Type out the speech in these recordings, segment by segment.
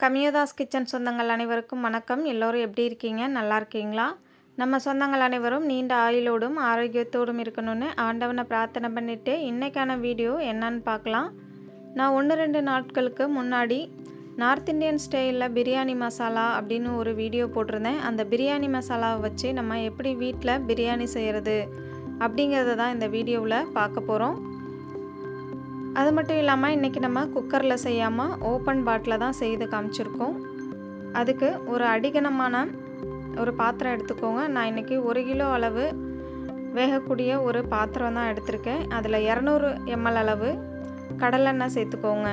கமியோதாஸ் kitchen சொந்தங்கள் அனைவருக்கும் வணக்கம். எல்லோரும் எப்படி இருக்கீங்க? நல்லா இருக்கீங்களா? நம்ம சொந்தங்கள் அனைவரும் நீண்ட ஆயுளோடும் ஆரோக்கியத்தோடும் இருக்கணும்னு ஆண்டவனை பிரார்த்தனை பண்ணிவிட்டு இன்றைக்கான வீடியோ என்னன்னு பார்க்கலாம். நான் 1-2 நாட்களுக்கு முன்னாடி நார்த் இந்தியன் ஸ்டைலில் பிரியாணி மசாலா அப்படின்னு ஒரு வீடியோ போட்டிருந்தேன். அந்த பிரியாணி மசாலாவை வச்சு நம்ம எப்படி வீட்டில் பிரியாணி செய்கிறது அப்படிங்கிறத தான் இந்த வீடியோவில் பார்க்க போகிறோம். அது மட்டும் இல்லாமல் இன்றைக்கி நம்ம குக்கரில் செய்யாமல் ஓப்பன் பாட்டில் தான் செய்து காமிச்சிருக்கோம். அதுக்கு ஒரு அடிகனமான ஒரு பாத்திரம் எடுத்துக்கோங்க. நான் இன்றைக்கி 1 கிலோ அளவு வேகக்கூடிய ஒரு பாத்திரம் தான் எடுத்திருக்கேன். அதில் 200 ml அளவு கடலெண்ணெய் சேர்த்துக்கோங்க.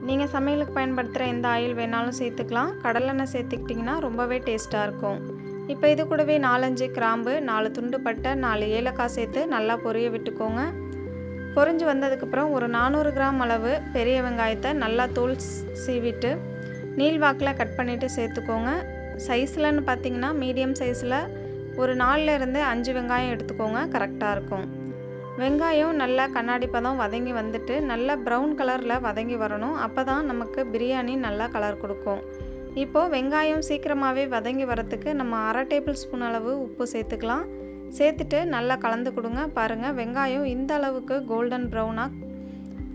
நீங்கள் சமையலுக்கு பயன்படுத்துகிற எந்த ஆயில் வேணாலும் சேர்த்துக்கலாம். கடலெண்ணெய் சேர்த்துக்கிட்டிங்கன்னா ரொம்பவே டேஸ்ட்டாக இருக்கும். இப்போ இது கூடவே 4-5 கிராம்பு, 4 துண்டு பட்டை, 4 ஏலக்காய் சேர்த்து நல்லா பொரிய விட்டுக்கோங்க. பொரிஞ்சு வந்ததுக்கப்புறம் ஒரு 400 கிராம் அளவு பெரிய வெங்காயத்தை நல்லா தோல் சீவிட்டு நீள்வாக்கில் கட் பண்ணிவிட்டு சேர்த்துக்கோங்க. சைஸ்லன்னு பார்த்தீங்கன்னா மீடியம் சைஸில் ஒரு 4-5 வெங்காயம் எடுத்துக்கோங்க, கரெக்டாக இருக்கும். வெங்காயம் நல்லா கண்ணாடி பதம் வதங்கி வந்துட்டு நல்லா ப்ரௌன் கலரில் வதங்கி வரணும். அப்போ தான் நமக்கு பிரியாணி நல்லா கலர் கொடுக்கும். இப்போது வெங்காயம் சீக்கிரமாகவே வதங்கி வரத்துக்கு நம்ம 1/2 டேபிள் ஸ்பூன் அளவு உப்பு சேர்த்துக்கலாம். சேர்த்துட்டு நல்லா கலந்து கொடுங்க. பாருங்கள், வெங்காயம் இந்த அளவுக்கு கோல்டன் ப்ரௌனாக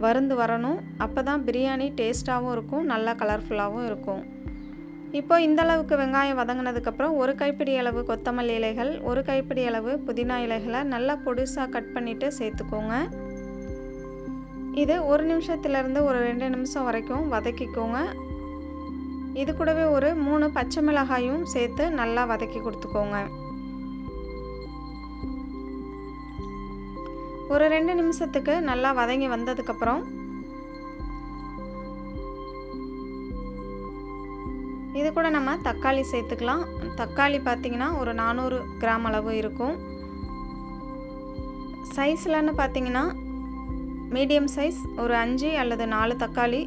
வருந்து வரணும். அப்போ தான் பிரியாணி டேஸ்ட்டாகவும் இருக்கும், நல்லா கலர்ஃபுல்லாகவும் இருக்கும். இப்போ இந்த அளவுக்கு வெங்காயம் வதங்கினதுக்கப்புறம் 1 கைப்பிடி அளவு கொத்தமல்லி இலைகள், 1 கைப்பிடி அளவு புதினா இலைகளை நல்லா பொடிசாக கட் பண்ணிவிட்டு சேர்த்துக்கோங்க. இது 1 நிமிஷத்துலேருந்து ஒரு 2 நிமிஷம் வரைக்கும் வதக்கிக்கோங்க. இது கூடவே ஒரு 3 பச்சை மிளகாயும் சேர்த்து நல்லா வதக்கி கொடுத்துக்கோங்க. ஒரு 2 நிமிஷத்துக்கு நல்லா வதங்கி வந்ததுக்கப்புறம் இது கூட நம்ம தக்காளி சேர்த்துக்கலாம். தக்காளி பார்த்திங்கன்னா ஒரு 400 கிராம் அளவு இருக்கும். சைஸ்லன்னு பார்த்திங்கன்னா மீடியம் சைஸ் ஒரு 5 அல்லது 4 தக்காளி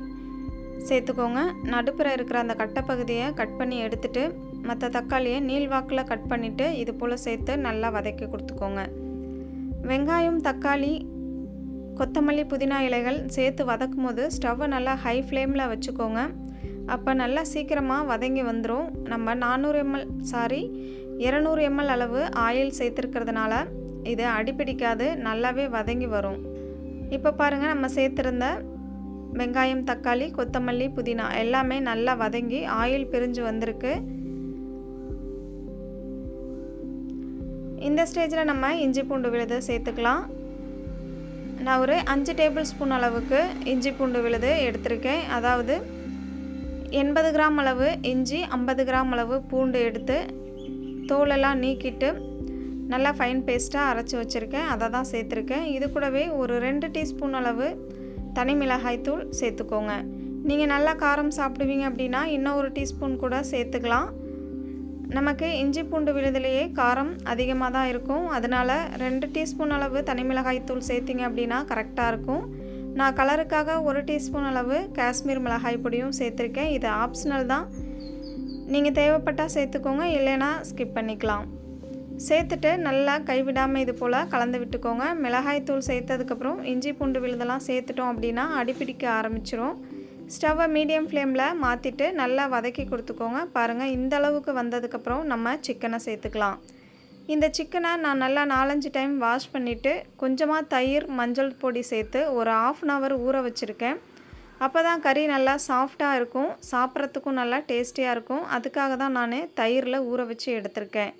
சேர்த்துக்கோங்க. நடுப்புற இருக்கிற அந்த கட்டைப்பகுதியை கட் பண்ணி எடுத்துகிட்டு மற்ற தக்காளியை நீள்வாக்கில் கட் பண்ணிவிட்டு இது போல் சேர்த்து நல்லா வதக்கி கொடுத்துக்கோங்க. வெங்காயம், தக்காளி, கொத்தமல்லி, புதினா இலைகள் சேர்த்து வதக்கும் போது ஸ்டவ்வை நல்லா ஹை ஃப்ளேமில் வச்சுக்கோங்க. அப்போ நல்லா சீக்கிரமாக வதங்கி வந்துடும். நம்ம 200 ml அளவு ஆயில் சேர்த்துருக்கிறதுனால இது அடிப்பிடிக்காது, நல்லாவே வதங்கி வரும். இப்போ பாருங்கள், நம்ம சேர்த்துருந்த வெங்காயம், தக்காளி, கொத்தமல்லி, புதினா எல்லாமே நல்லா வதங்கி ஆயில் பிரிஞ்சு வந்திருக்கு. இந்த ஸ்டேஜில் நம்ம இஞ்சி பூண்டு விழுது சேர்த்துக்கலாம். நான் ஒரு 5 டேபிள் ஸ்பூன் அளவுக்கு இஞ்சி பூண்டு விழுது எடுத்திருக்கேன். அதாவது 80 கிராம் அளவு இஞ்சி, 50 கிராம் அளவு பூண்டு எடுத்து தோலெல்லாம் நீக்கிட்டு நல்லா ஃபைன் பேஸ்ட்டாக அரைச்சி வச்சுருக்கேன். அதை தான் சேர்த்துருக்கேன். இது கூடவே ஒரு 2 டீஸ்பூன் அளவு தனி மிளகாய் தூள் சேர்த்துக்கோங்க. நீங்கள் நல்லா காரம் சாப்பிடுவீங்க அப்படின்னா இன்னும் 1 டீஸ்பூன் கூட சேர்த்துக்கலாம். நமக்கு இஞ்சி பூண்டு விழுதுலேயே காரம் அதிகமாக தான் இருக்கும். அதனால் 2 டீஸ்பூன் அளவு தனி மிளகாய் தூள் சேர்த்திங்க அப்படின்னா கரெக்டாக இருக்கும். நான் கலருக்காக 1 டீஸ்பூன் அளவு காஷ்மீர் மிளகாய் பொடியும் சேர்த்துருக்கேன். இது ஆப்ஷனல் தான், நீங்கள் தேவைப்பட்டால் சேர்த்துக்கோங்க, இல்லைன்னா ஸ்கிப் பண்ணிக்கலாம். சேர்த்துட்டு நல்லா கைவிடாமல் இது போல் கலந்து விட்டுக்கோங்க. மிளகாய் தூள் சேர்த்ததுக்கப்புறம் இஞ்சி பூண்டு விழுதெல்லாம் சேர்த்துட்டோம் அப்படின்னா அடிப்பிடிக்க ஆரம்பிச்சிரும். ஸ்டவ்வை மீடியம் ஃப்ளேமில் மாற்றிட்டு நல்லா வதக்கி கொடுத்துக்கோங்க. பாருங்கள், இந்த அளவுக்கு வந்ததுக்கப்புறம் நம்ம சிக்கனை சேர்த்துக்கலாம். இந்த சிக்கனை நான் நல்லா 4-5 டைம் வாஷ் பண்ணிவிட்டு கொஞ்சமாக தயிர், மஞ்சள் பொடி சேர்த்து ஒரு 1/2 hour ஊற வச்சுருக்கேன். அப்போ தான் கறி நல்லா சாஃப்டாக இருக்கும், சாப்பிட்றதுக்கும் நல்லா டேஸ்டியாக இருக்கும். அதுக்காக தான் நான் தயிரில் ஊற வச்சு எடுத்திருக்கேன்.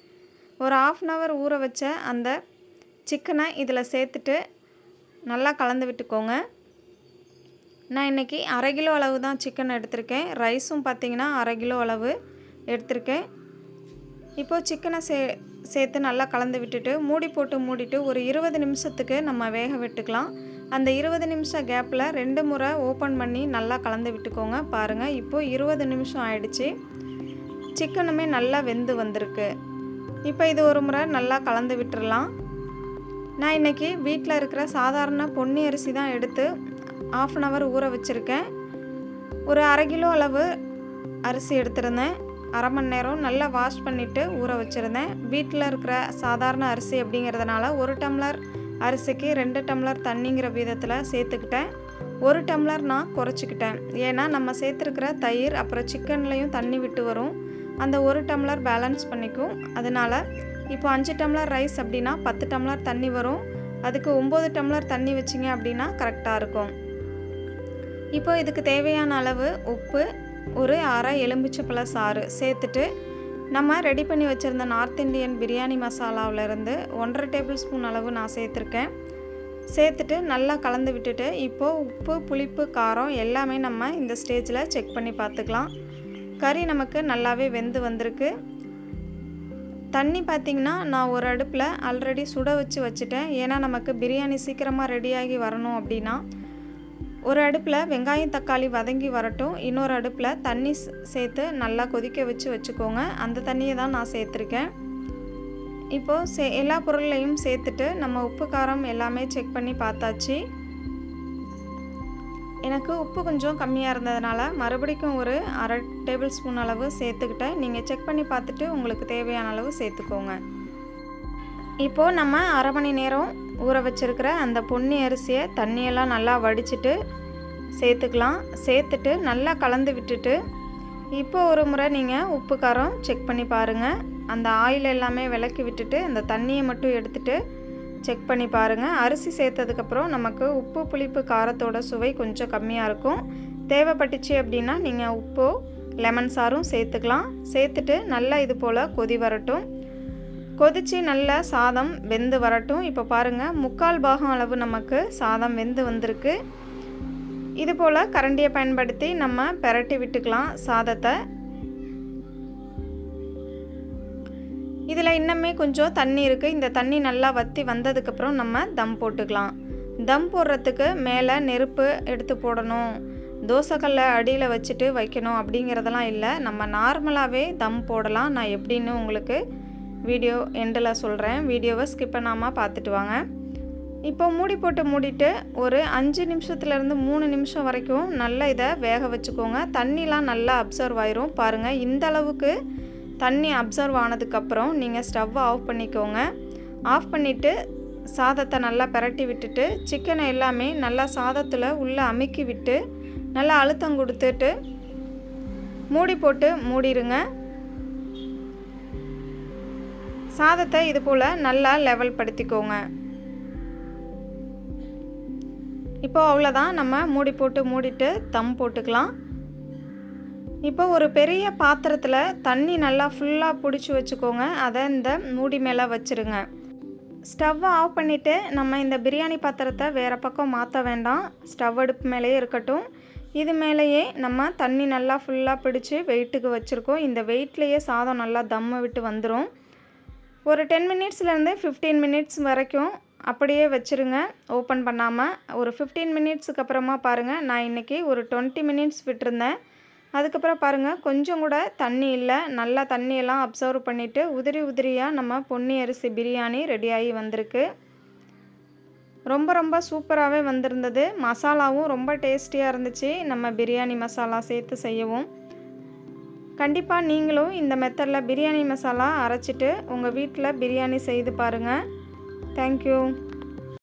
ஒரு 1/2 hour ஊற வச்ச அந்த சிக்கனை இதில் சேர்த்துட்டு நல்லா கலந்து விட்டுக்கோங்க. நான் இன்றைக்கி 1/2 கிலோ அளவு தான் சிக்கன் எடுத்திருக்கேன். ரைஸும் பார்த்திங்கன்னா 1/2 கிலோ அளவு எடுத்திருக்கேன். இப்போது சிக்கனை சேர்த்து நல்லா கலந்து விட்டுட்டு மூடிட்டு ஒரு 20 நிமிஷத்துக்கு நம்ம வேக விட்டுக்கலாம். அந்த 20 நிமிஷம் கேப்பில் 2 முறை ஓப்பன் பண்ணி நல்லா கலந்து விட்டுக்கோங்க. பாருங்கள், இப்போது 20 நிமிஷம் ஆயிடுச்சு. சிக்கனுமே நல்லா வெந்து வந்திருக்கு. இப்போ இது ஒரு முறை நல்லா கலந்து விட்டுடலாம். நான் இன்றைக்கி வீட்டில் இருக்கிற சாதாரண பொன்னி அரிசி தான் எடுத்து 1/2 hour ஊற வச்சுருக்கேன். ஒரு 1/2 கிலோ அளவு அரிசி எடுத்திருந்தேன். 1/2 மணி நேரம் நல்லா வாஷ் பண்ணிவிட்டு ஊற வச்சுருந்தேன். வீட்டில் இருக்கிற சாதாரண அரிசி அப்படிங்கிறதுனால 1 டம்ளர் அரிசிக்கு 2 டம்ளர் தண்ணிங்கிற விதத்தில் சேர்த்துக்கிட்டேன். 1 டம்ளர் நான் குறைச்சிக்கிட்டேன். ஏன்னா நம்ம சேர்த்துருக்கிற தயிர் அப்புறம் சிக்கன்லேயும் தண்ணி விட்டு வரும். அந்த 1 டம்ளர் பேலன்ஸ் பண்ணிக்கும். அதனால் இப்போ 5 டம்ளர் ரைஸ் அப்படின்னா 10 டம்ளர் தண்ணி வரும். அதுக்கு 9 டம்ளர் தண்ணி வச்சிங்க அப்படின்னா கரெக்டாக இருக்கும். இப்போ இதுக்கு தேவையான அளவு உப்பு, ஒரு அரை எலுமிச்சைப்பழ சாறு சேர்த்துட்டு நம்ம ரெடி பண்ணி வச்சுருந்த நார்த் இந்தியன் பிரியாணி மசாலாவிலேருந்து 1.5 டேபிள் ஸ்பூன் அளவு நான் சேர்த்துருக்கேன். சேர்த்துட்டு நல்லா கலந்து விட்டுட்டு இப்போது உப்பு, புளிப்பு, காரம் எல்லாமே நம்ம இந்த ஸ்டேஜில் செக் பண்ணி பார்த்துக்கலாம். கறி நமக்கு நல்லாவே வெந்து வந்திருக்கு. தண்ணி பார்த்திங்கன்னா நான் ஒரு அடுப்பில் ஆல்ரெடி சுட வச்சுட்டேன். ஏன்னா நமக்கு பிரியாணி சீக்கிரமாக ரெடியாகி வரணும் அப்படின்னா ஒரு அடுப்பில் வெங்காயம் தக்காளி வதங்கி வரட்டும், இன்னொரு அடுப்பில் தண்ணி சேர்த்து நல்லா கொதிக்க வச்சுக்கோங்க. அந்த தண்ணியை தான் நான் சேர்த்துருக்கேன். இப்போது எல்லா பொருளையும் சேர்த்துட்டு நம்ம உப்பு காரம் எல்லாமே செக் பண்ணி பார்த்தாச்சு. எனக்கு உப்பு கொஞ்சம் கம்மியாக இருந்ததுனால மறுபடிக்கும் ஒரு அரை டேபிள் ஸ்பூன் அளவு சேர்த்துக்கிட்டேன். நீங்கள் செக் பண்ணி பார்த்துட்டு உங்களுக்கு தேவையான அளவு சேர்த்துக்கோங்க. இப்போது நம்ம அரை மணி நேரம் ஊற வச்சுருக்கிற அந்த பொன்னி அரிசியை தண்ணியெல்லாம் நல்லா வடிச்சிட்டு சேர்த்துக்கலாம். சேர்த்துட்டு நல்லா கலந்து விட்டுட்டு இப்போ ஒரு முறை நீங்கள் உப்பு காரம் செக் பண்ணி பாருங்கள். அந்த ஆயில் எல்லாமே விலக்கி விட்டுட்டு அந்த தண்ணியை மட்டும் எடுத்துகிட்டு செக் பண்ணி பாருங்கள். அரிசி சேர்த்ததுக்கப்புறம் நமக்கு உப்பு, புளிப்பு, காரத்தோட சுவை கொஞ்சம் கம்மியாக இருக்கும். தேவைப்பட்டுச்சு அப்படின்னா நீங்கள் உப்போ லெமன் சாரும் சேர்த்துக்கலாம். சேர்த்துட்டு நல்லா இது போல் கொதி வரட்டும். கொதித்து நல்லா சாதம் வெந்து வரட்டும். இப்போ பாருங்கள் 3/4 பாகம் அளவு நமக்கு சாதம் வெந்து வந்திருக்கு. இது போல் கரண்டியை பயன்படுத்தி நம்ம பெரட்டி விட்டுக்கலாம் சாதத்தை. இதில் இன்னுமே கொஞ்சம் தண்ணி இருக்குது. இந்த தண்ணி நல்லா வற்றி வந்ததுக்கப்புறம் நம்ம தம் போட்டுக்கலாம். தம் போடுறதுக்கு மேலே நெருப்பு எடுத்து போடணும், தோசைக்கல்லை அடியில் வச்சுட்டு வைக்கணும் அப்படிங்கிறதெல்லாம் இல்லை. நம்ம நார்மலாகவே தம் போடலாம். நான் எப்படின்னு உங்களுக்கு வீடியோ எண்டில் சொல்கிறேன். வீடியோவை ஸ்கிப் பண்ணாமல் பார்த்துட்டு வாங்க. இப்போ மூடி போட்டு மூடிட்டு ஒரு 5 நிமிஷத்துலேருந்து 3 நிமிஷம் வரைக்கும் நல்லா இதை வேக வச்சுக்கோங்க. தண்ணிலாம் நல்லா அப்சர்வ் ஆயிரும். பாருங்கள், இந்த அளவுக்கு தண்ணி அப்சர்வ் ஆனதுக்கப்புறம் நீங்கள் ஸ்டவ்வை ஆஃப் பண்ணிக்கோங்க. ஆஃப் பண்ணிவிட்டு சாதத்தை நல்லா பெரட்டி விட்டுட்டு சிக்கனை எல்லாமே நல்லா சாதத்தில் உள்ளே அமுக்கி விட்டு நல்லா அழுத்தம் கொடுத்துட்டு மூடி போட்டு மூடிடுங்க. சாதத்தை இது போல் நல்லா லெவல் படுத்திக்கோங்க. இப்போ அவ்வளோதான், நம்ம மூடி போட்டு மூடிட்டு தம் போட்டுக்கலாம். இப்போ ஒரு பெரிய பாத்திரத்தில் தண்ணி நல்லா ஃபுல்லாக பிடிச்சி வச்சுக்கோங்க. அதை இந்த மூடி மேலே வச்சுருங்க. ஸ்டவ்வை ஆஃப் பண்ணிவிட்டு நம்ம இந்த பிரியாணி பாத்திரத்தை வேறு பக்கம் மாற்ற வேண்டாம். ஸ்டவ் அடுப்பு மேலேயே இருக்கட்டும். இது மேலேயே நம்ம தண்ணி நல்லா ஃபுல்லாக பிடிச்சி வெயிட்டுக்கு வச்சுருக்கோம். இந்த வெயிட்லேயே சாதம் நல்லா தம்மை விட்டு வந்துடும். ஒரு 10 மினிட்ஸ்லேருந்து 15 மினிட்ஸ் வரைக்கும் அப்படியே வச்சுருங்க, ஓப்பன் பண்ணாமல். ஒரு 15 மினிட்ஸுக்கு அப்புறமா பாருங்கள், நான் இன்றைக்கி ஒரு 20 மினிட்ஸ் விட்டுருந்தேன். அதுக்கப்புறம் பாருங்கள், கொஞ்சம் கூட தண்ணி இல்லை. நல்லா தண்ணியெல்லாம் அப்சர்வ் பண்ணிவிட்டு உதிரி உதிரியாக நம்ம பொன்னி அரிசி பிரியாணி ரெடியாகி வந்திருக்கு. ரொம்ப ரொம்ப சூப்பராகவே வந்திருந்தது. மசாலாவும் ரொம்ப டேஸ்டியாக இருந்துச்சு. நம்ம பிரியாணி மசாலா சேர்த்து செய்யவும் கண்டிப்பாக நீங்களும் இந்த மெத்தடில் பிரியாணி மசாலா அரைச்சிட்டு உங்கள் வீட்டில் பிரியாணி செய்து பாருங்கள். தேங்க்யூ.